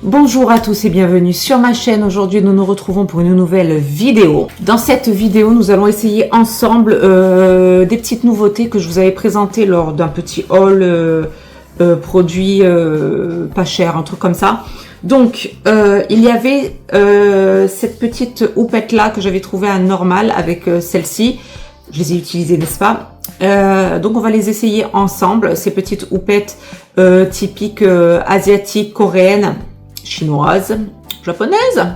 Bonjour à tous et bienvenue sur ma chaîne. Aujourd'hui nous nous retrouvons pour une nouvelle vidéo. Dans cette vidéo nous allons essayer ensemble des petites nouveautés que je vous avais présentées lors d'un petit haul produit pas cher, un truc comme ça. Donc il y avait cette petite houppette là que j'avais trouvée à Normal avec celle-ci. Je les ai utilisées, n'est-ce pas? Donc on va les essayer ensemble, ces petites houpettes typiques asiatiques, coréennes, chinoises, japonaises,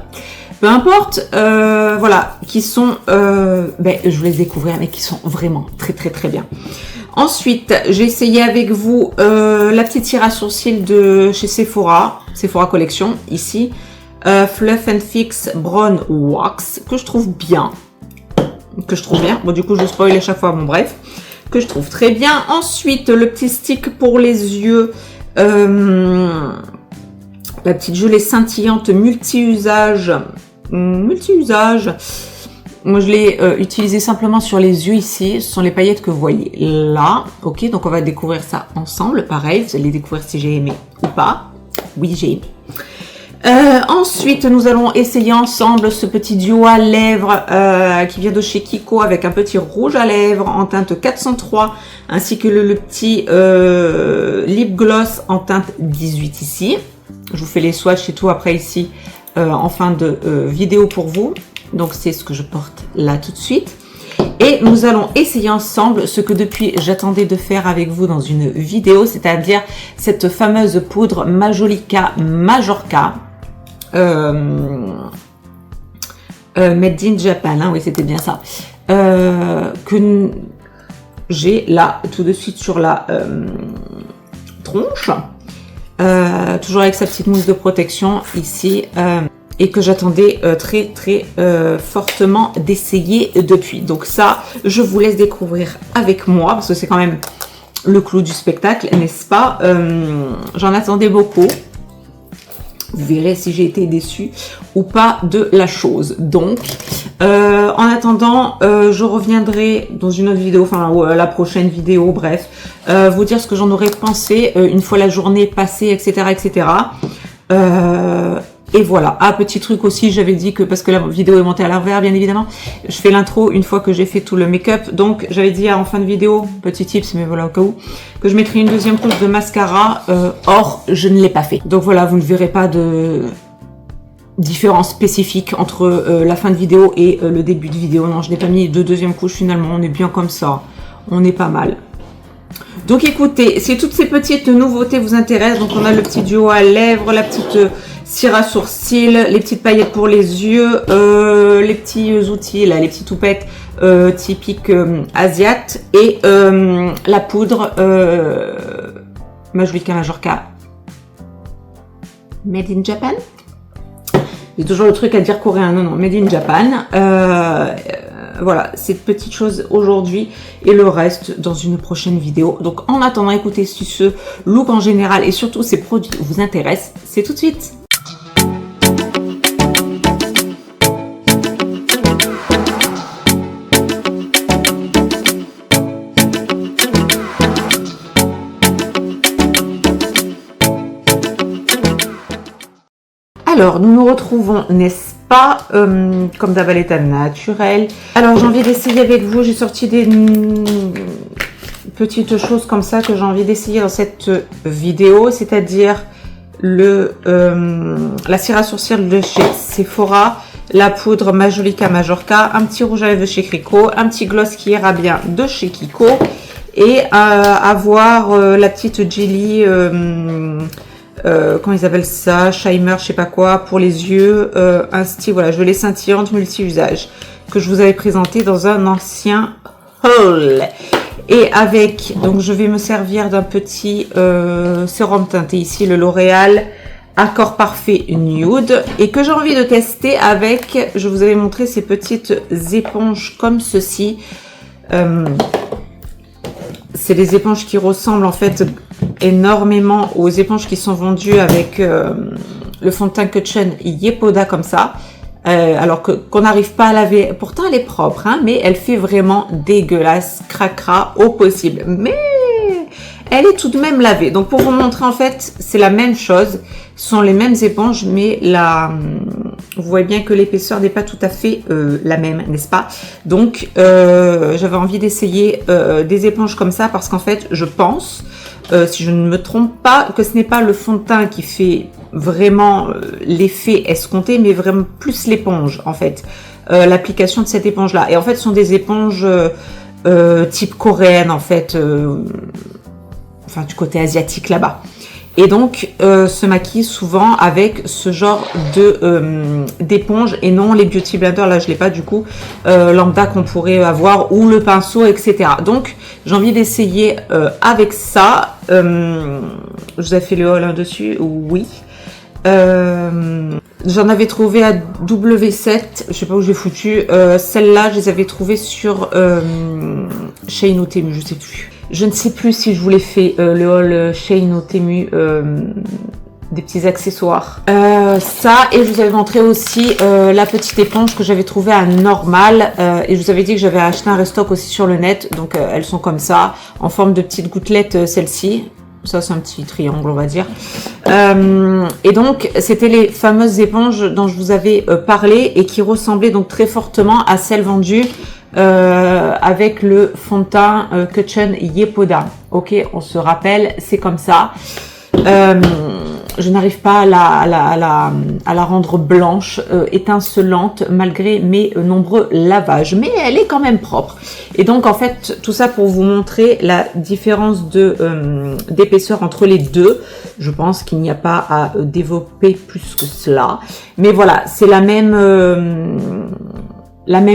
peu importe, voilà, qui sont, je vous les découvrir, mais qui sont vraiment très bien. Ensuite, j'ai essayé avec vous la petite cire à sourcils de chez Sephora, Sephora Collection, ici, Fluff and Fix Brown Wax, que je trouve bien. Bon, du coup, je spoil à chaque fois, bon, bref, que je trouve très bien. Ensuite, le petit stick pour les yeux, la petite gelée scintillante multi-usage. Moi, je l'ai utilisé simplement sur les yeux ici. Ce sont les paillettes que vous voyez là. Ok, donc on va découvrir ça ensemble. Pareil, vous allez découvrir si j'ai aimé ou pas. Oui, j'ai aimé. Ensuite, nous allons essayer ensemble ce petit duo à lèvres qui vient de chez Kiko avec un petit rouge à lèvres en teinte 403 ainsi que le petit lip gloss en teinte 18 ici. Je vous fais les swatchs et tout après ici en fin de vidéo pour vous. Donc c'est ce que je porte là tout de suite. Et nous allons essayer ensemble ce que depuis j'attendais de faire avec vous dans une vidéo, c'est-à-dire cette fameuse poudre Majolica Majorca. Made in Japan, hein, oui c'était bien ça, que j'ai là tout de suite sur la tronche, toujours avec sa petite mousse de protection ici, et que j'attendais très fortement d'essayer depuis. Donc ça, je vous laisse découvrir avec moi, parce que c'est quand même le clou du spectacle, n'est-ce pas? J'en attendais beaucoup. Vous verrez si j'ai été déçue ou pas de la chose. Donc, en attendant, je reviendrai dans une autre vidéo, enfin la prochaine vidéo, bref, vous dire ce que j'en aurais pensé une fois la journée passée, etc. Et voilà. Ah, petit truc aussi, j'avais dit que, parce que la vidéo est montée à l'envers, bien évidemment, je fais l'intro une fois que j'ai fait tout le make-up. Donc, j'avais dit en fin de vidéo, petit tips, mais voilà au cas où, que je mettrai une deuxième couche de mascara. Or, je ne l'ai pas fait. Donc voilà, vous ne verrez pas de différence spécifique entre la fin de vidéo et le début de vidéo. Non, je n'ai pas mis de deuxième couche finalement. On est bien comme ça. On est pas mal. Donc écoutez, si toutes ces petites nouveautés vous intéressent, donc on a le petit duo à lèvres, la petite cire à sourcils, les petites paillettes pour les yeux, les petits outils, là, les petites houpettes typiques asiates et la poudre Majolica Majorca Made in Japan. J'ai toujours le truc à dire coréen, non, Made in Japan. Voilà, cette petite chose aujourd'hui et le reste dans une prochaine vidéo. Donc en attendant, écoutez, si ce look en général et surtout ces produits vous intéressent, c'est tout de suite. Alors, nous nous retrouvons, n'est-ce pas, comme d'hab à l'état naturel. Alors, j'ai envie d'essayer avec vous, j'ai sorti des petites choses comme ça que j'ai envie d'essayer dans cette vidéo, c'est-à-dire la cire à sourcils de chez Sephora, la poudre Majolica Majorca, un petit rouge à lèvres de chez Kiko, un petit gloss qui ira bien de chez Kiko, et avoir la petite jelly... comment ils appellent ça, Shimer, je sais pas quoi, pour les yeux, un style, voilà, gelée scintillante multi-usage, que je vous avais présenté dans un ancien haul. Et avec, donc je vais me servir d'un petit sérum teinté ici, le L'Oréal Accord Parfait Nude, et que j'ai envie de tester avec, je vous avais montré ces petites éponges comme ceci. C'est des éponges qui ressemblent en fait énormément aux éponges qui sont vendues avec le fond de teint Kutchen Yepoda comme ça. Alors qu'on n'arrive pas à laver. Pourtant elle est propre, hein, mais elle fait vraiment dégueulasse, cracra au possible. Mais Elle est tout de même lavée. Donc pour vous montrer, en fait, c'est la même chose. Ce sont les mêmes éponges, mais vous voyez bien que l'épaisseur n'est pas tout à fait la même, n'est-ce pas? Donc j'avais envie d'essayer des éponges comme ça parce qu'en fait, je pense, si je ne me trompe pas, que ce n'est pas le fond de teint qui fait vraiment l'effet escompté, mais vraiment plus l'éponge, en fait. L'application de cette éponge-là. Et en fait, ce sont des éponges type coréenne, en fait, enfin du côté asiatique là-bas. Et donc, se maquille souvent avec ce genre d'éponge et non les beauty blenders. Là, je l'ai pas du coup. Lambda qu'on pourrait avoir ou le pinceau, etc. Donc, j'ai envie d'essayer avec ça. Je vous ai fait le haul dessus, oui. J'en avais trouvé à W7, je sais pas où je l'ai foutu. Celle-là, je les avais trouvées sur Shein ou Temu, je sais plus. Je ne sais plus si je vous l'ai fait le haul Shein ou Temu, des petits accessoires. Ça, et je vous avais montré aussi la petite éponge que j'avais trouvée à Normal. Et je vous avais dit que j'avais acheté un restock aussi sur le net. Donc elles sont comme ça, en forme de petites gouttelettes, celle-ci. Ça, c'est un petit triangle, on va dire. Et donc, c'était les fameuses éponges dont je vous avais parlé et qui ressemblaient donc très fortement à celles vendues avec le fond de teint Kutchen Yepoda. Ok, on se rappelle, c'est comme ça. Je n'arrive pas à la rendre blanche, étincelante, malgré mes nombreux lavages. Mais elle est quand même propre. Et donc, en fait, tout ça pour vous montrer la différence d'épaisseur entre les deux. Je pense qu'il n'y a pas à développer plus que cela. Mais voilà, c'est la même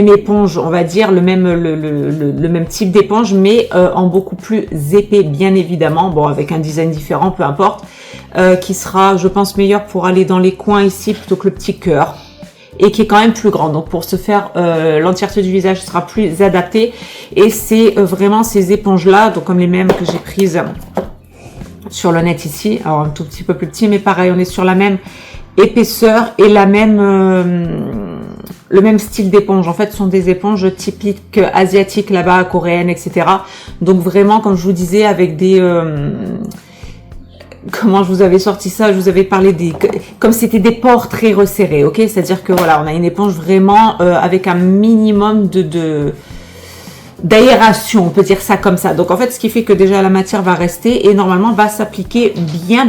éponge, on va dire, le même type d'éponge, mais en beaucoup plus épais, bien évidemment. Bon, avec un design différent, peu importe. Qui sera, je pense, meilleur pour aller dans les coins ici plutôt que le petit cœur. Et qui est quand même plus grand. Donc, pour se faire l'entièreté du visage, ce sera plus adapté. Et c'est vraiment ces éponges-là, donc comme les mêmes que j'ai prises sur le net ici. Alors, un tout petit peu plus petit, mais pareil, on est sur la même épaisseur et le même style d'éponge. En fait, ce sont des éponges typiques asiatiques là-bas, coréennes, etc. Donc, vraiment, comme je vous disais, avec des... comment je vous avais sorti ça? Je vous avais parlé comme c'était des pores très resserrés, ok? C'est-à-dire que voilà, on a une éponge vraiment avec un minimum d'aération, on peut dire ça comme ça. Donc en fait, ce qui fait que déjà la matière va rester et normalement va s'appliquer bien.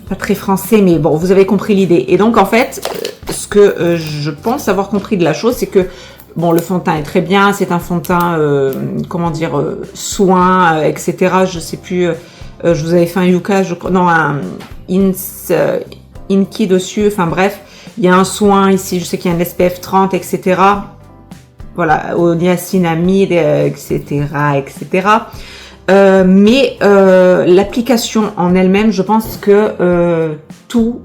Pas très français, mais bon, vous avez compris l'idée. Et donc en fait, ce que je pense avoir compris de la chose, c'est que bon, le fond de teint est très bien, c'est un fond de teint, comment dire, soin, etc. Je sais plus. Je vous avais fait un Yuka, non, un Inky dessus, enfin bref, il y a un soin ici, je sais qu'il y a un SPF 30, etc. Voilà, au niacinamide, etc., etc. Mais l'application en elle-même, je pense que tout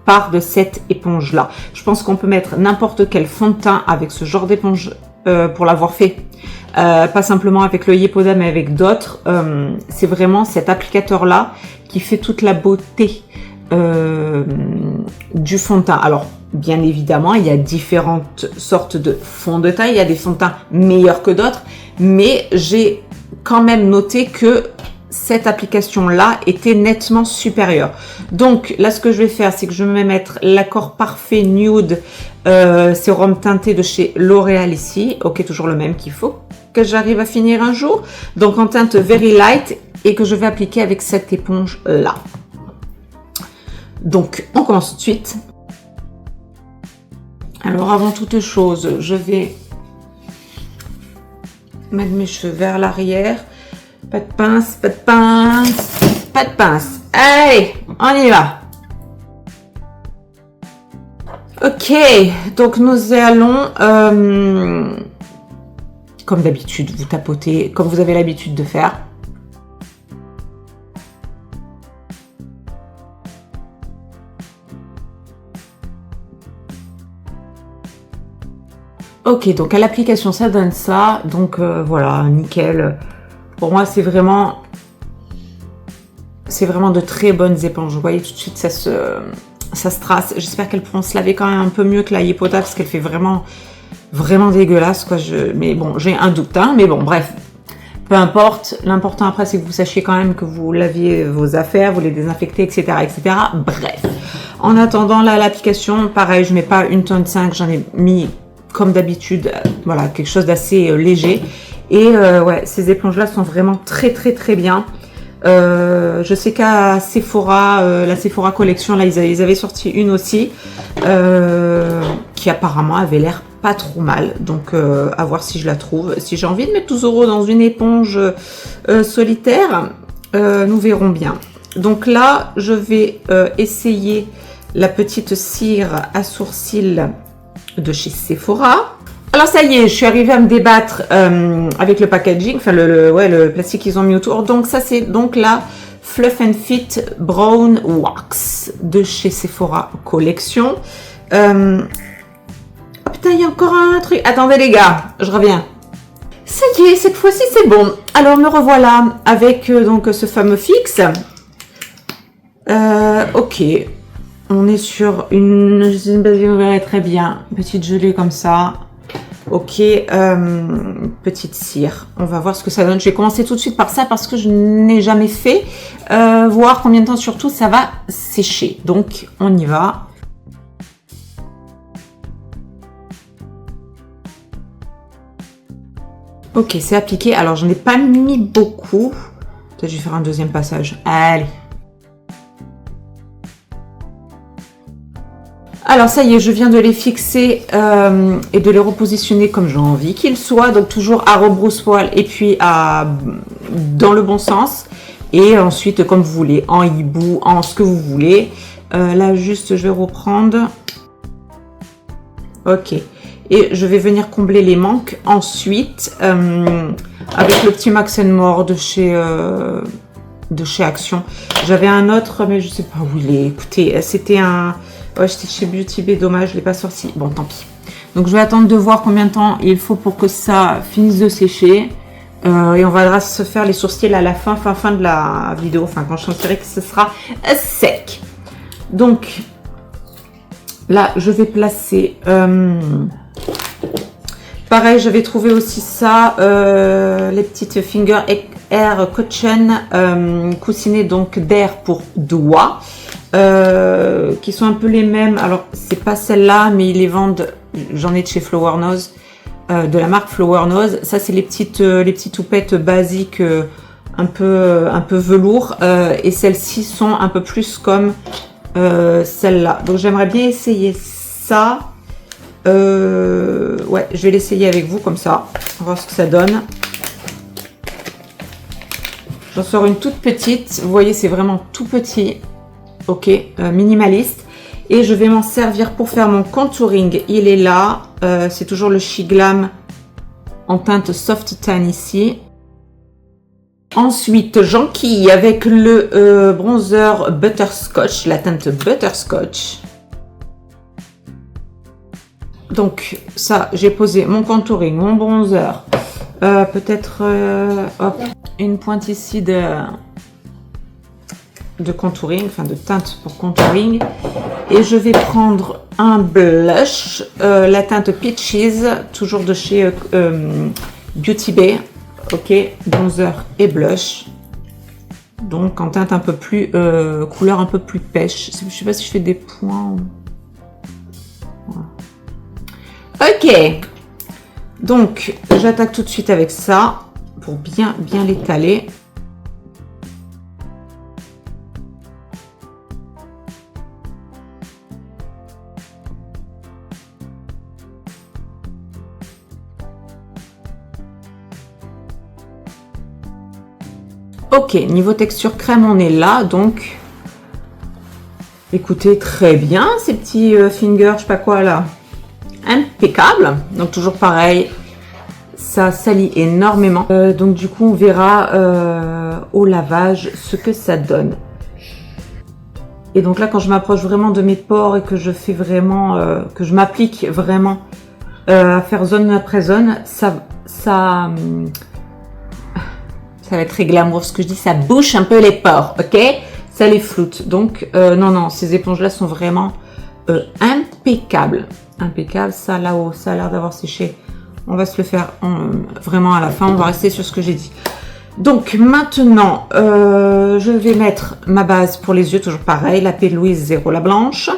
part de cette éponge-là. Je pense qu'on peut mettre n'importe quel fond de teint avec ce genre d'éponge pour l'avoir fait. Pas simplement avec le Yepoda, mais avec d'autres. C'est vraiment cet applicateur-là qui fait toute la beauté du fond de teint. Alors, bien évidemment, il y a différentes sortes de fonds de teint. Il y a des fonds de teint meilleurs que d'autres, mais j'ai quand même noté que cette application-là était nettement supérieure. Donc, là, ce que je vais faire, c'est que je vais mettre l'accord parfait nude sérum teinté de chez L'Oréal ici. Ok, toujours le même qu'il faut que j'arrive à finir un jour. Donc, en teinte Very Light et que je vais appliquer avec cette éponge-là. Donc, on commence tout de suite. Alors, avant toute chose, je vais mettre mes cheveux vers l'arrière. Pas de pince, pas de pince, pas de pince. Allez, on y va. Ok, donc nous allons, comme d'habitude, vous tapotez comme vous avez l'habitude de faire. Ok, donc à l'application, ça donne ça. Donc voilà, nickel. Pour moi, c'est vraiment de très bonnes éponges. Vous voyez, tout de suite, ça se trace. J'espère qu'elles pourront se laver quand même un peu mieux que la Yepoda parce qu'elle fait vraiment dégueulasse, quoi. Mais bon, j'ai un doute, hein. Mais bon, bref. peu importe. L'important après, c'est que vous sachiez quand même que vous laviez vos affaires, vous les désinfectez, etc., etc. Bref. En attendant, là, l'application, pareil, je mets pas 1,5 tonne, j'en ai mis, comme d'habitude, voilà, quelque chose d'assez léger. Et ouais, ces éponges-là sont vraiment très, très, très bien. Je sais qu'à Sephora, la Sephora Collection, là, ils avaient sorti une aussi, qui apparemment avait l'air pas trop mal. Donc, à voir si je la trouve. Si j'ai envie de mettre 12 € dans une éponge solitaire, nous verrons bien. Donc là, je vais essayer la petite cire à sourcils de chez Sephora. Alors ça y est, je suis arrivée à me débattre avec le packaging, enfin le plastique qu'ils ont mis autour. Donc ça c'est donc la Fluff and Fit Brown Wax de chez Sephora Collection. Oh putain, il y a encore un truc. Attendez les gars, je reviens. Ça y est, cette fois-ci c'est bon. Alors me revoilà avec donc ce fameux fixe. Ok. On est sur une base, vous verrez très bien, petite gelée comme ça. Ok, petite cire. On va voir ce que ça donne. Je vais commencer tout de suite par ça parce que je n'ai jamais fait. Voir combien de temps surtout ça va sécher. Donc, on y va. Ok, c'est appliqué. Alors, j'en ai pas mis beaucoup. Peut-être je vais faire un deuxième passage. Allez. Alors ça y est, je viens de les fixer et de les repositionner comme j'ai envie qu'ils soient. Donc toujours à rebrousse-poil et puis dans le bon sens. Et ensuite, comme vous voulez, en hibou, en ce que vous voulez. Là, juste, je vais reprendre. Ok. Et je vais venir combler les manques ensuite avec le petit Max & More de chez Action. J'avais un autre, mais je sais pas où il est. Écoutez, c'était un... Ouais, j'étais chez Beauty Bay, dommage, je ne l'ai pas sorti. Bon, tant pis. Donc, je vais attendre de voir combien de temps il faut pour que ça finisse de sécher. Et on va se faire les sourcils à la fin de la vidéo. Enfin, quand je sentirai que ce sera sec. Donc, là, je vais placer... pareil, j'avais trouvé aussi ça. Les petites Finger Air Cushion coussinées donc d'air pour doigts. Qui sont un peu les mêmes. Alors, c'est pas celle-là, mais ils les vendent. J'en ai de chez Flower Nose, de la marque Flower Nose. Ça, c'est les petites toupettes basiques, un peu velours. Et celles-ci sont un peu plus comme celle-là. Donc, j'aimerais bien essayer ça. Ouais, je vais l'essayer avec vous comme ça. On va voir ce que ça donne. J'en sors une toute petite. Vous voyez, c'est vraiment tout petit. Ok, minimaliste. Et je vais m'en servir pour faire mon contouring. Il est là. C'est toujours le She Glam en teinte Soft Tan ici. Ensuite, j'enquille avec le bronzer Butterscotch, la teinte Butterscotch. Donc, ça, j'ai posé mon contouring, mon bronzer. Peut-être, hop, une pointe ici de contouring, enfin de teinte pour contouring. Et je vais prendre un blush, la teinte Peaches, toujours de chez Beauty Bay. Ok, bronzer et blush. Donc en teinte un peu plus, couleur un peu plus pêche. Je sais pas si je fais des points. Voilà. Ok. Donc j'attaque tout de suite avec ça pour bien l'étaler. Ok, niveau texture crème, on est là, donc écoutez, très bien, ces petits fingers, je sais pas quoi là, impeccable. Donc toujours pareil, ça salit énormément. Donc du coup, on verra au lavage ce que ça donne. Et donc là, quand je m'approche vraiment de mes pores et que je fais vraiment, que je m'applique vraiment à faire zone après zone, ça va être très glamour ce que je dis, ça bouche un peu les pores, ok? Ça les floute. Donc, non, ces éponges-là sont vraiment impeccables. Impeccables. Ça, là-haut, ça a l'air d'avoir séché. On va se le faire vraiment à la fin. On va rester sur ce que j'ai dit. Donc maintenant, je vais mettre ma base pour les yeux, toujours pareil, la P. Louise 0, la blanche.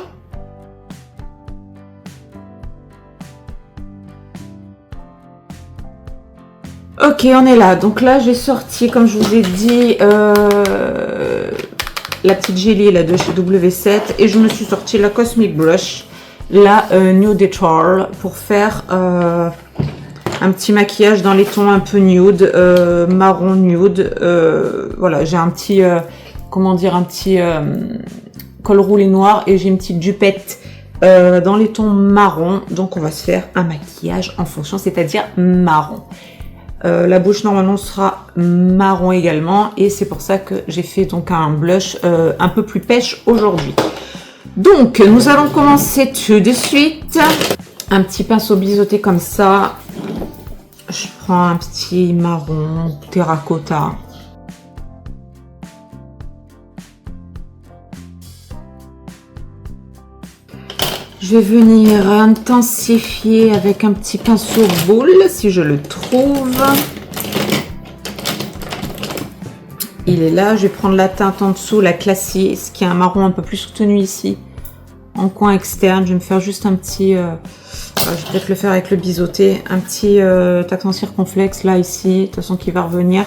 Ok, on est là. Donc là, j'ai sorti, comme je vous ai dit, la petite Jelly là, de chez W7. Et je me suis sorti la Cosmic Brush, la Nude Étoile, pour faire un petit maquillage dans les tons un peu nude, marron nude. Voilà, j'ai un petit, comment dire, un petit col roulé noir et j'ai une petite jupette dans les tons marron. Donc on va se faire un maquillage en fonction, c'est-à-dire marron. La bouche normalement sera marron également et c'est pour ça que j'ai fait donc un blush un peu plus pêche aujourd'hui. Donc nous allons commencer tout de suite. Un petit pinceau biseauté comme ça. Je prends un petit marron terracotta. Je vais venir intensifier avec un petit pinceau boule, si je le trouve. Il est là. Je vais prendre la teinte en dessous, la Classy, ce qui est un marron un peu plus soutenu ici, en coin externe. Je vais me faire juste un petit... je vais peut-être le faire avec le biseauté. Un petit tacton circonflexe, là, ici, de toute façon, qui va revenir.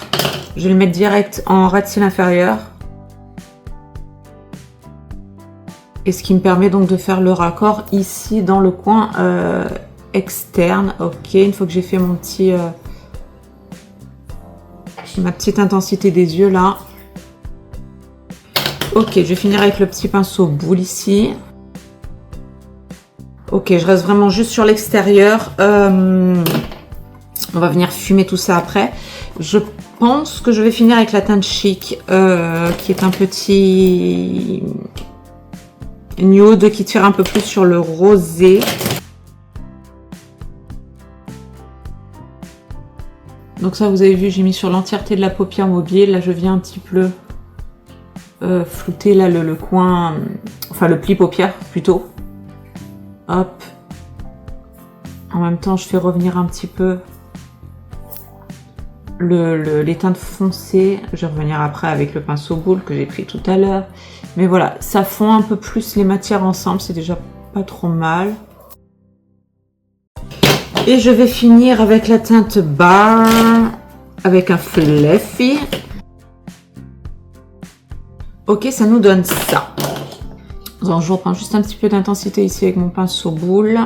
Je vais le mettre direct en ras de cils inférieur. Et ce qui me permet donc de faire le raccord ici dans le coin externe. Ok, une fois que j'ai fait mon petit, ma petite intensité des yeux là. Ok, je vais finir avec le petit pinceau boule ici. Ok, je reste vraiment juste sur l'extérieur. On va venir fumer tout ça après. Je pense que je vais finir avec la teinte Chic, qui est un petit... nude qui tire un peu plus sur le rosé. Donc ça, vous avez vu, j'ai mis sur l'entièreté de la paupière mobile. Là, je viens un petit peu flouter là le coin, enfin le pli paupière plutôt. Hop. En même temps, je fais revenir un petit peu les teintes foncées. Je vais revenir après avec le pinceau boule que j'ai pris tout à l'heure. Mais voilà, ça fond un peu plus les matières ensemble, c'est déjà pas trop mal. Et je vais finir avec la teinte Bar, avec un Fluffy. Ok, ça nous donne ça. Donc, je reprends juste un petit peu d'intensité ici avec mon pinceau boule.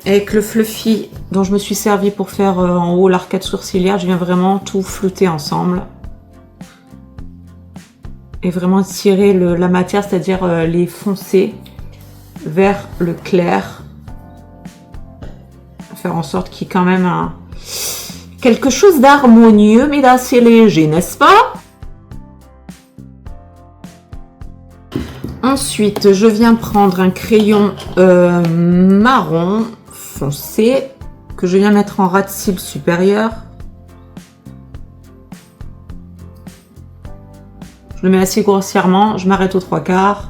Avec le Fluffy dont je me suis servi pour faire en haut l'arcade sourcilière, je viens vraiment tout flouter ensemble. Et vraiment tirer la matière, c'est-à-dire les foncés vers le clair. Faire en sorte qu'il y ait quand même quelque chose d'harmonieux, mais d'assez léger, n'est-ce pas? Ensuite, je viens prendre un crayon marron foncé que je viens mettre en ras de cils supérieur. Je le mets assez grossièrement, je m'arrête aux 3/4.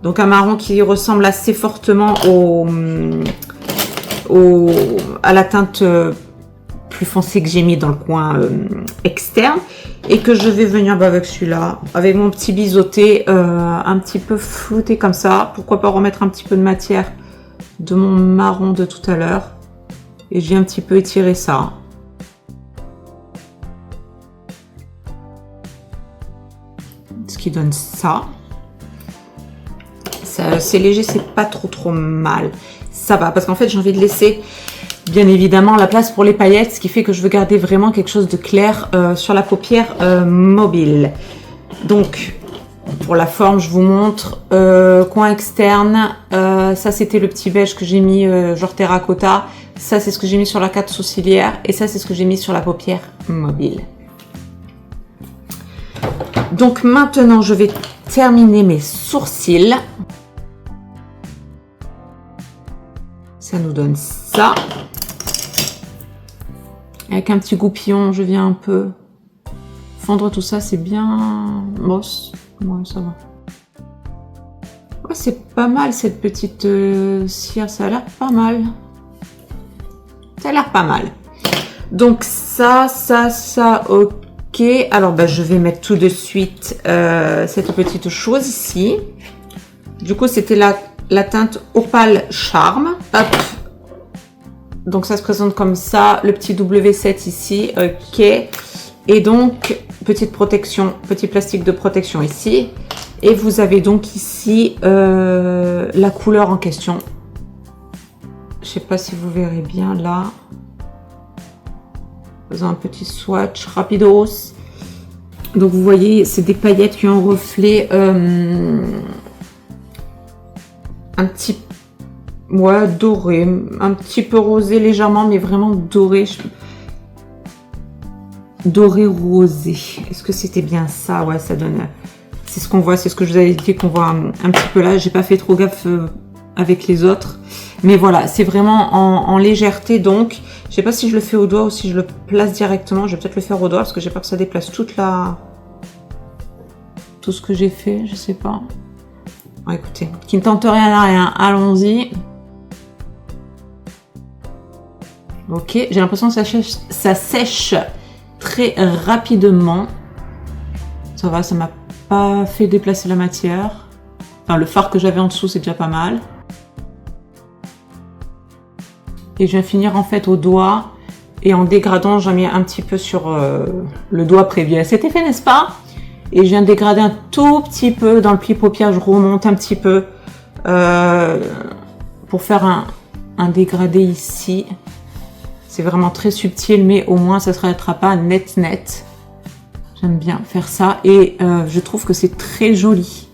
Donc un marron qui ressemble assez fortement à la teinte plus foncée que j'ai mis dans le coin externe. Et que je vais venir avec celui-là, avec mon petit biseauté, un petit peu flouté comme ça. Pourquoi pas remettre un petit peu de matière de mon marron de tout à l'heure. Et j'ai un petit peu étiré ça. Ce qui donne ça. C'est léger, c'est pas trop mal. Ça va, parce qu'en fait j'ai envie de laisser bien évidemment la place pour les paillettes, ce qui fait que je veux garder vraiment quelque chose de clair sur la paupière mobile. Donc pour la forme, je vous montre coin externe. Ça c'était le petit beige que j'ai mis genre terracotta. Ça c'est ce que j'ai mis sur l'arcade sourcilière et ça c'est ce que j'ai mis sur la paupière mobile. Donc maintenant je vais terminer mes sourcils. Ça nous donne ça. Avec un petit goupillon, je viens un peu fondre tout ça, c'est bien... Bon, ouais, ça va. Ouais, c'est pas mal cette petite cire, ça a l'air pas mal. Ça a l'air pas mal. Donc ça, ok. Alors bah, je vais mettre tout de suite cette petite chose ici. Du coup, c'était la teinte Opale Charme. Hop. Donc ça se présente comme ça. Le petit W7 ici, ok. Et donc, petite protection, petit plastique de protection ici. Et vous avez donc ici la couleur en question. Je sais pas si vous verrez bien là. Faisons un petit swatch rapidos. Donc vous voyez, c'est des paillettes qui ont un reflet un petit doré, un petit peu rosé légèrement, mais vraiment doré. Doré rosé. Est-ce que c'était bien ça? Ouais, ça donne. C'est ce qu'on voit, c'est ce que je vous avais dit qu'on voit un petit peu là. J'ai pas fait trop gaffe avec les autres. Mais voilà, c'est vraiment en légèreté. Donc, je sais pas si je le fais au doigt ou si je le place directement. Je vais peut-être le faire au doigt parce que j'ai peur que ça déplace tout ce que j'ai fait. Je sais pas. Bon, écoutez, qui ne tente rien à rien. Allons-y. Ok, j'ai l'impression que ça sèche très rapidement. Ça va, ça m'a pas fait déplacer la matière. Enfin, le fard que j'avais en dessous, c'est déjà pas mal. Et je viens finir en fait au doigt. Et en dégradant, j'en mets un petit peu sur le doigt prévu à cet effet, n'est-ce pas? Et je viens dégrader un tout petit peu dans le pli paupière. Je remonte un petit peu pour faire un dégradé ici. C'est vraiment très subtil, mais au moins ça ne sera pas net. J'aime bien faire ça. Et je trouve que c'est très joli.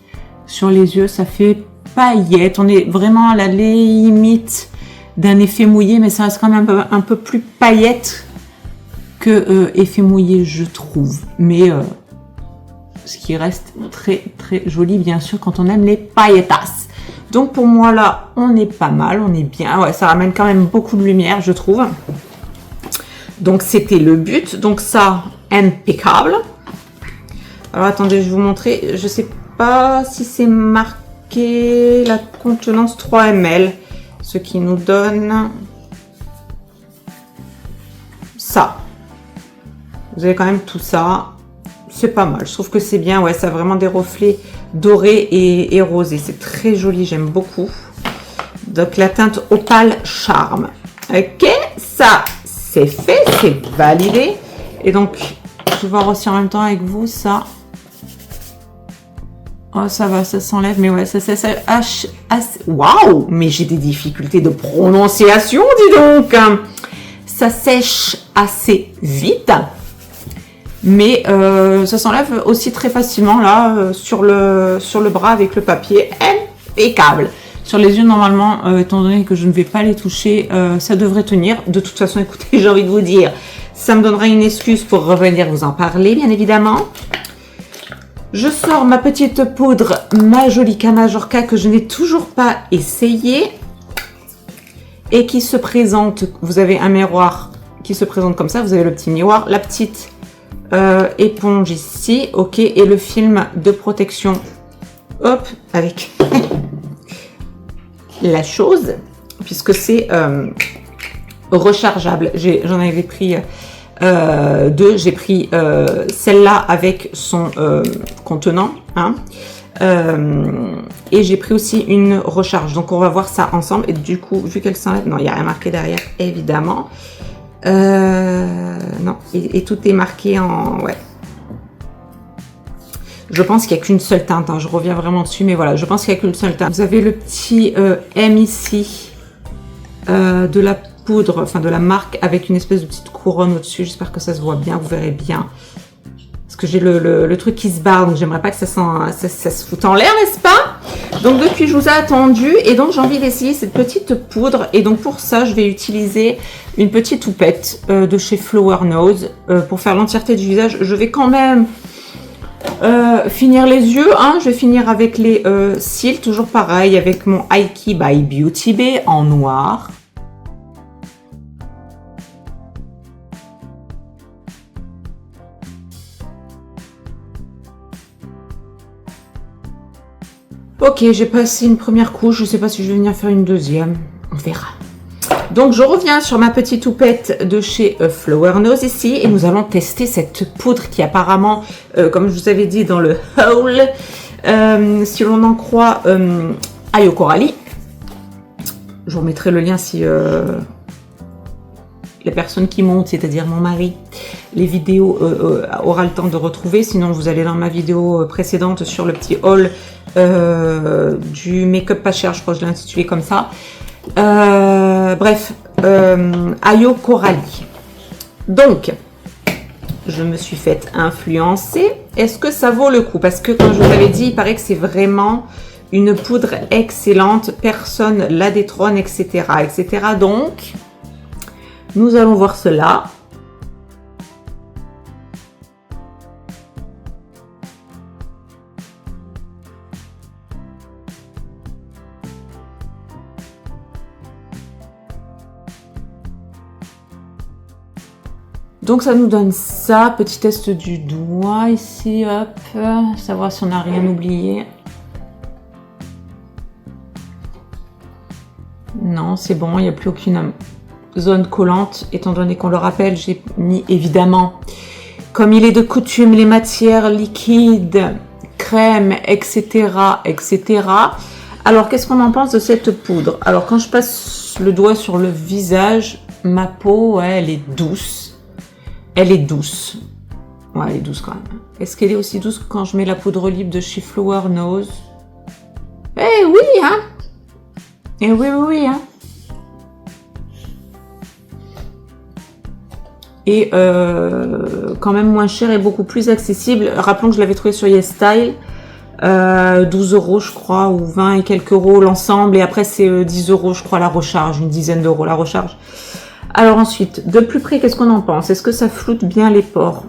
Sur les yeux, ça fait paillettes. On est vraiment à la limite d'un effet mouillé, mais ça reste quand même un peu plus paillette que effet mouillé, je trouve. Mais ce qui reste très joli, bien sûr, quand on aime les pailletas. Donc pour moi, là, on est pas mal, on est bien. Ouais, ça ramène quand même beaucoup de lumière, je trouve. Donc c'était le but. Donc ça, impeccable. Alors attendez, je vais vous montrer. Je sais pas si c'est marqué la contenance 3 ml. Ce qui nous donne ça. Vous avez quand même tout ça. C'est pas mal. Je trouve que c'est bien. Ouais, ça a vraiment des reflets dorés et rosés. C'est très joli. J'aime beaucoup. Donc la teinte Opale Charme. Ok, ça c'est fait, c'est validé. Et donc je vais voir aussi en même temps avec vous ça. Oh, ça va, ça s'enlève, mais ouais, ça waouh, mais j'ai des difficultés de prononciation, dis donc. Ça sèche assez vite, mais ça s'enlève aussi très facilement là sur le bras avec le papier. Impeccable. Sur les yeux, normalement, étant donné que je ne vais pas les toucher, ça devrait tenir. De toute façon, écoutez, j'ai envie de vous dire, ça me donnera une excuse pour revenir vous en parler, bien évidemment. Je sors ma petite poudre Majolica Majorca que je n'ai toujours pas essayé et qui se présente, vous avez un miroir qui se présente comme ça, vous avez le petit miroir, la petite éponge ici, ok, et le film de protection, hop, avec la chose, puisque c'est rechargeable. J'en avais pris deux, j'ai pris celle-là avec son contenant, hein, et j'ai pris aussi une recharge. Donc on va voir ça ensemble. Et du coup, vu qu'elle s'enlève, non, il n'y a rien marqué derrière, évidemment. Non, et tout est marqué en... Ouais. Je pense qu'il n'y a qu'une seule teinte, hein. Je reviens vraiment dessus, mais voilà, je pense qu'il n'y a qu'une seule teinte. Vous avez le petit M ici de la poudre, enfin de la marque, avec une espèce de petite couronne au-dessus. J'espère que ça se voit bien, vous verrez bien. Parce que j'ai le truc qui se barre, donc j'aimerais pas que ça se foute en l'air, n'est-ce pas? Donc depuis, je vous ai attendu, et donc j'ai envie d'essayer cette petite poudre. Et donc pour ça, je vais utiliser une petite houppette de chez Flower Nose pour faire l'entièreté du visage. Je vais quand même finir les yeux, hein. Je vais finir avec les cils, toujours pareil, avec mon Aiki by Beauty Bay en noir. Ok, j'ai passé une première couche. Je sais pas si je vais venir faire une deuxième. On verra. Donc, je reviens sur ma petite toupette de chez Flower Nose ici. Et nous allons tester cette poudre qui apparemment, comme je vous avais dit dans le haul, si l'on en croit Ayo Coralie. Je vous remettrai le lien si la personne qui monte, c'est-à-dire mon mari, les vidéos aura le temps de retrouver. Sinon, vous allez dans ma vidéo précédente sur le petit haul du make-up pas cher, je crois que je l'ai intitulé comme ça. Bref, Ayo Coralie. Donc, je me suis faite influencer. Est-ce que ça vaut le coup? Parce que, comme je vous l'avais dit, il paraît que c'est vraiment une poudre excellente. Personne la détrône, etc., etc. Donc, nous allons voir cela. Donc ça nous donne ça, petit test du doigt ici, hop, savoir si on n'a rien oublié. Non, c'est bon, il n'y a plus aucune zone collante, étant donné qu'on le rappelle, j'ai mis évidemment, comme il est de coutume, les matières liquides, crème, etc., etc. Alors, qu'est-ce qu'on en pense de cette poudre? Alors, quand je passe le doigt sur le visage, ma peau, ouais, elle est douce. Elle est douce. Ouais, elle est douce quand même. Est-ce qu'elle est aussi douce que quand je mets la poudre libre de chez Flower Nose? Eh oui, hein? Eh oui, oui, oui, hein? Et quand même moins cher et beaucoup plus accessible. Rappelons que je l'avais trouvé sur YesStyle. 12 € je crois, ou 20 et quelques euros l'ensemble. Et après, c'est 10 € je crois la recharge. Une dizaine d'euros la recharge. Alors ensuite, de plus près, qu'est-ce qu'on en pense? Est-ce que ça floute bien les pores?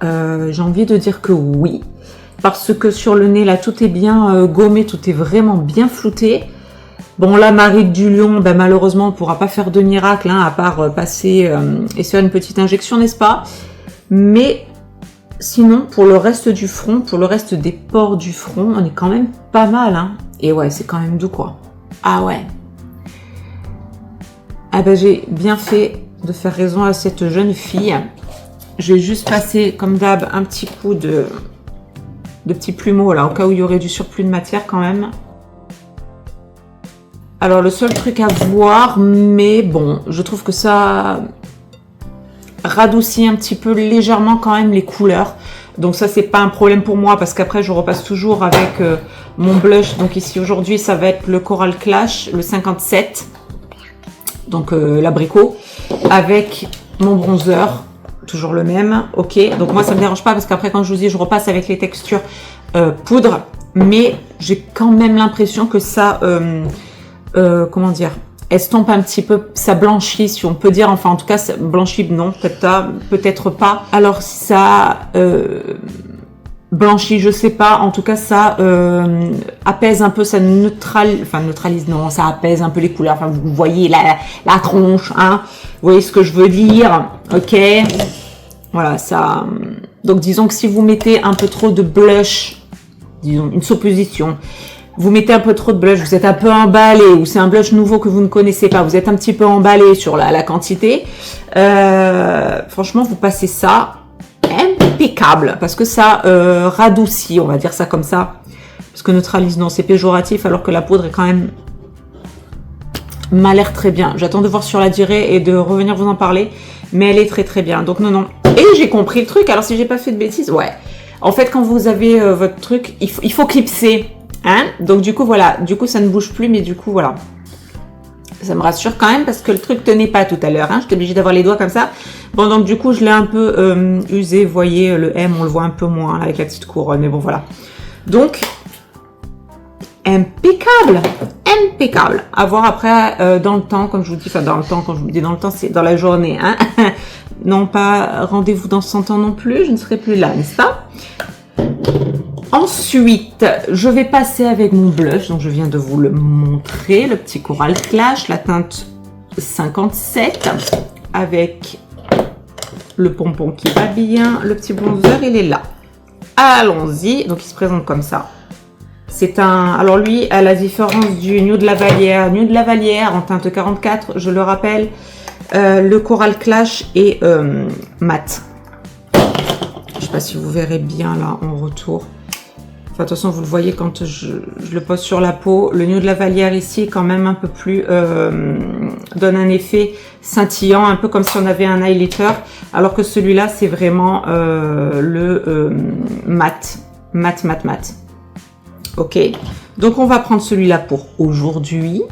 J'ai envie de dire que oui. Parce que sur le nez, là, tout est bien gommé, tout est vraiment bien flouté. Bon, là, Marie du Lion, ben, malheureusement, on ne pourra pas faire de miracle, hein, à part passer et faire une petite injection, n'est-ce pas? Mais sinon, pour le reste du front, pour le reste des pores du front, on est quand même pas mal. Hein. Et ouais, c'est quand même doux, quoi. Ah ouais. Ah ben, j'ai bien fait de faire raison à cette jeune fille. J'ai juste passé, comme d'hab, un petit coup de petits plumeaux, là, au cas où il y aurait du surplus de matière quand même. Alors, le seul truc à voir, mais bon, je trouve que ça radoucit un petit peu légèrement quand même les couleurs. Donc ça, c'est pas un problème pour moi parce qu'après, je repasse toujours avec mon blush. Donc ici, aujourd'hui, ça va être le Coral Clash, le 57. Donc l'abricot. Avec mon bronzer, toujours le même. Ok, donc moi, ça me dérange pas parce qu'après, quand je vous dis, je repasse avec les textures poudre. Mais j'ai quand même l'impression que ça... comment dire, estompe un petit peu, ça blanchit, si on peut dire, enfin en tout cas ça blanchit, non, peut-être pas. Alors si ça blanchit, je sais pas, en tout cas ça apaise un peu, ça neutralise, non, ça apaise un peu les couleurs, enfin vous voyez la tronche, hein, vous voyez ce que je veux dire, ok, voilà, ça, donc disons que si vous mettez un peu trop de blush, disons une supposition, vous mettez un peu trop de blush, vous êtes un peu emballé, ou c'est un blush nouveau que vous ne connaissez pas, vous êtes un petit peu emballé sur la quantité, franchement, vous passez ça impeccable, parce que ça radoucit, on va dire ça comme ça, parce que neutralise, non, c'est péjoratif, alors que la poudre est quand même m'a l'air très bien. J'attends de voir sur la durée et de revenir vous en parler, mais elle est très très bien, donc non, non. Et j'ai compris le truc, alors si j'ai pas fait de bêtises, ouais, en fait, quand vous avez votre truc, il faut clipser. Hein, donc du coup voilà, du coup ça ne bouge plus, mais du coup voilà, ça me rassure quand même parce que le truc tenait pas tout à l'heure, hein, j'étais obligée d'avoir les doigts comme ça. Bon, donc du coup je l'ai un peu usé, vous voyez le M, on le voit un peu moins là, avec la petite couronne, mais bon voilà. Donc impeccable, impeccable. À voir après dans le temps, comme je vous dis, enfin dans le temps, quand je vous dis dans le temps, c'est dans la journée, hein. Non pas rendez-vous dans 100 ans non plus, je ne serai plus là, n'est-ce pas? Ensuite, je vais passer avec mon blush, donc je viens de vous le montrer, le petit Coral Clash, la teinte 57, avec le pompon qui va bien, le petit bronzer, il est là. Allons-y, donc il se présente comme ça. C'est un... Alors lui, à la différence du Nude de la Vallière en teinte 44, je le rappelle, le Coral Clash est mat. Je sais pas si vous verrez bien là en retour. Enfin, de toute façon, vous le voyez quand je le pose sur la peau. Le Nude de la Vallière ici est quand même un peu plus... donne un effet scintillant, un peu comme si on avait un highlighter. Alors que celui-là, c'est vraiment le mat. Mat. Ok. Donc, on va prendre celui-là pour aujourd'hui.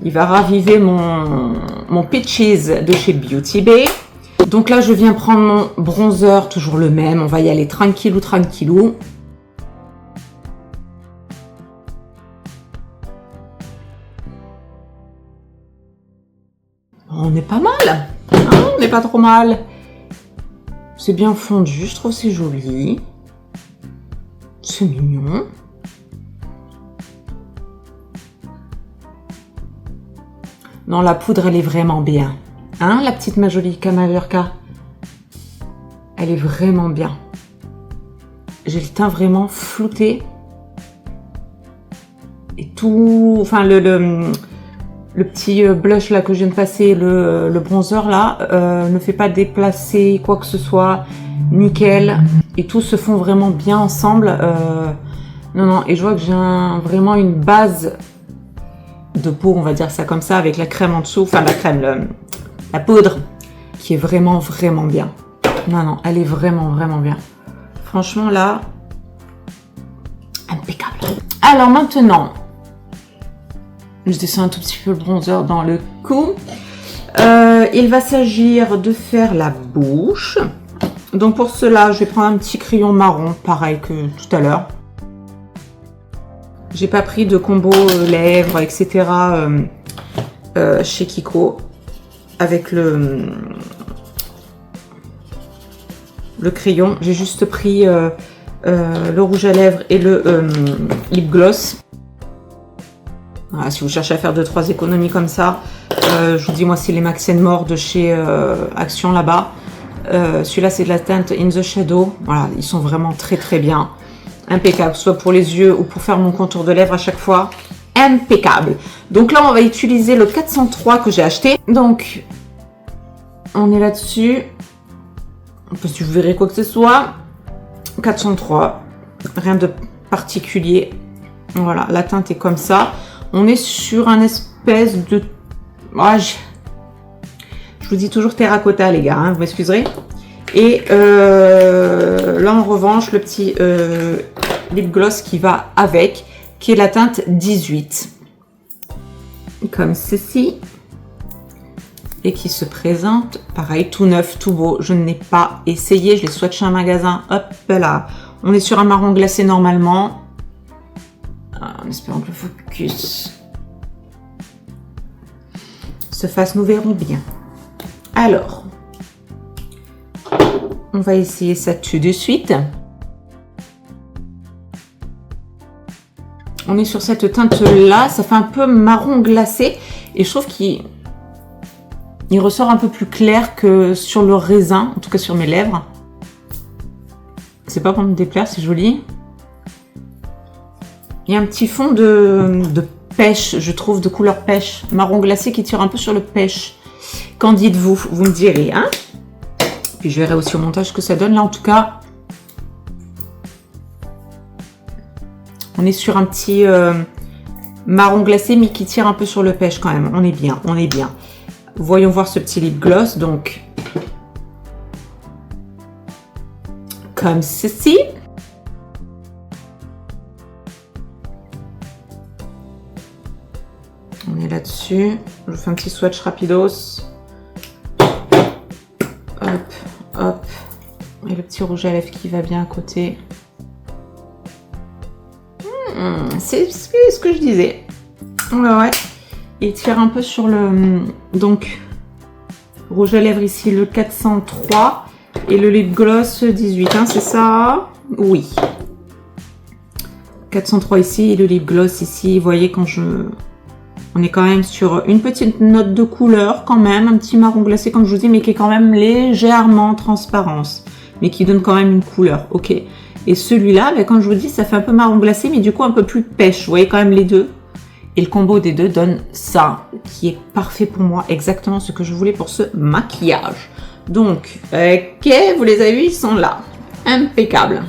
Il va raviver mon Peaches de chez Beauty Bay. Donc là, je viens prendre mon bronzer, toujours le même. On va y aller tranquillou. On est pas mal. Hein, on n'est pas trop mal. C'est bien fondu, je trouve c'est joli. C'est mignon. Non, la poudre, elle est vraiment bien. Hein, la petite Majolica Mallorca. Elle est vraiment bien. J'ai le teint vraiment flouté. Et tout... Enfin, le petit blush là que je viens de passer, le bronzer là, ne fait pas déplacer quoi que ce soit. Nickel. Et tout se fond vraiment bien ensemble. Non. Et je vois que j'ai vraiment une base de peau, on va dire ça comme ça, avec la crème en dessous. Enfin, la crème, la poudre, qui est vraiment bien. Non, elle est vraiment bien. Franchement, là, impeccable. Alors maintenant, je descends un tout petit peu le bronzer dans le cou. Il va s'agir de faire la bouche. Donc pour cela, je vais prendre un petit crayon marron, pareil que tout à l'heure. J'ai pas pris de combo lèvres, etc. Chez Kiko. Avec le crayon. J'ai juste pris le rouge à lèvres et le lip gloss. Voilà, si vous cherchez à faire 2-3 économies comme ça, je vous dis, moi, c'est les Max & More de chez Action là-bas. Celui-là, c'est de la teinte In the Shadow. Voilà, ils sont vraiment très bien. Impeccable, soit pour les yeux ou pour faire mon contour de lèvres à chaque fois. Impeccable. Donc là, on va utiliser le 403 que j'ai acheté. Donc, on est là-dessus. Parce que vous verrez quoi que ce soit. 403. Rien de particulier. Voilà, la teinte est comme ça. On est sur un espèce de... Oh, je vous dis toujours terracotta, les gars, hein, vous m'excuserez. Et là, en revanche, le petit lip gloss qui va avec, qui est la teinte 18. Comme ceci. Et qui se présente, pareil, tout neuf, tout beau. Je n'ai pas essayé, je l'ai swatché en magasin. Hop là. On est sur un marron glacé normalement. En espérant que le focus se fasse, nous verrons bien. Alors, on va essayer ça tout de suite. On est sur cette teinte-là. Ça fait un peu marron glacé. Et je trouve qu'il ressort un peu plus clair que sur le raisin. En tout cas, sur mes lèvres. C'est pas pour me déplaire, c'est joli. Il y a un petit fond de pêche, je trouve, de couleur pêche. Marron glacé qui tire un peu sur le pêche. Qu'en dites-vous? Vous me direz, hein? Puis je verrai aussi au montage ce que ça donne. Là, en tout cas, on est sur un petit marron glacé, mais qui tire un peu sur le pêche quand même. On est bien, on est bien. Voyons voir ce petit lip gloss. Donc, comme ceci. On est là-dessus. Je fais un petit swatch rapidos. Hop. Et le petit rouge à lèvres qui va bien à côté. C'est ce que je disais. Ouais. Il tire un peu sur le... Donc, rouge à lèvres ici, le 403. Et le lip gloss 18, hein, c'est ça? Oui. 403 ici et le lip gloss ici. Vous voyez quand je... On est quand même sur une petite note de couleur quand même, un petit marron glacé comme je vous dis, mais qui est quand même légèrement transparence, mais qui donne quand même une couleur, ok. Et celui-là, ben, comme je vous dis, ça fait un peu marron glacé, mais du coup un peu plus pêche. Vous voyez quand même les deux. Et le combo des deux donne ça, qui est parfait pour moi, exactement ce que je voulais pour ce maquillage. Donc, ok, vous les avez vus, ils sont là. Impeccable.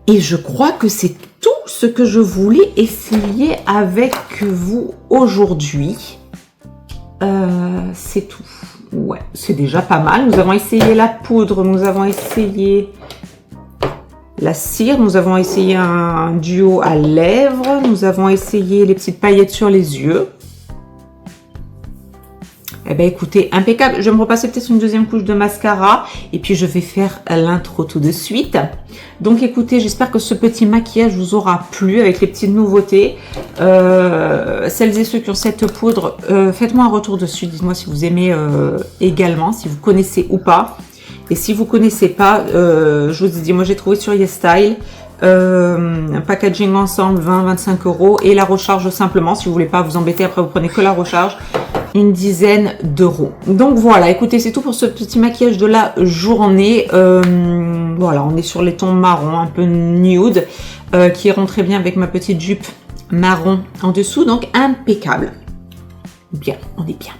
Et je crois que c'est tout ce que je voulais essayer avec vous aujourd'hui. C'est tout. Ouais, c'est déjà pas mal. Nous avons essayé la poudre, nous avons essayé la cire, nous avons essayé un duo à lèvres, nous avons essayé les petites paillettes sur les yeux. Eh bien écoutez, impeccable. Je vais me repasser peut-être une deuxième couche de mascara et puis je vais faire l'intro tout de suite. Donc écoutez, j'espère que ce petit maquillage vous aura plu avec les petites nouveautés. Celles et ceux qui ont cette poudre, faites-moi un retour dessus. Dites-moi si vous aimez également, si vous connaissez ou pas. Et si vous connaissez pas, je vous dis, moi j'ai trouvé sur YesStyle un packaging ensemble 20-25 € et la recharge simplement, si vous voulez pas vous embêter, après vous prenez que la recharge, une dizaine d'euros. Donc voilà, écoutez, c'est tout pour ce petit maquillage de la journée. Voilà, on est sur les tons marron, un peu nude, qui iront très bien avec ma petite jupe marron en dessous, donc impeccable. Bien, on est bien.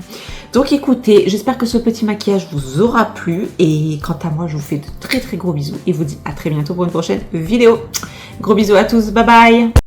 Donc écoutez, j'espère que ce petit maquillage vous aura plu et quant à moi, je vous fais de très très gros bisous et vous dis à très bientôt pour une prochaine vidéo. Gros bisous à tous, bye bye.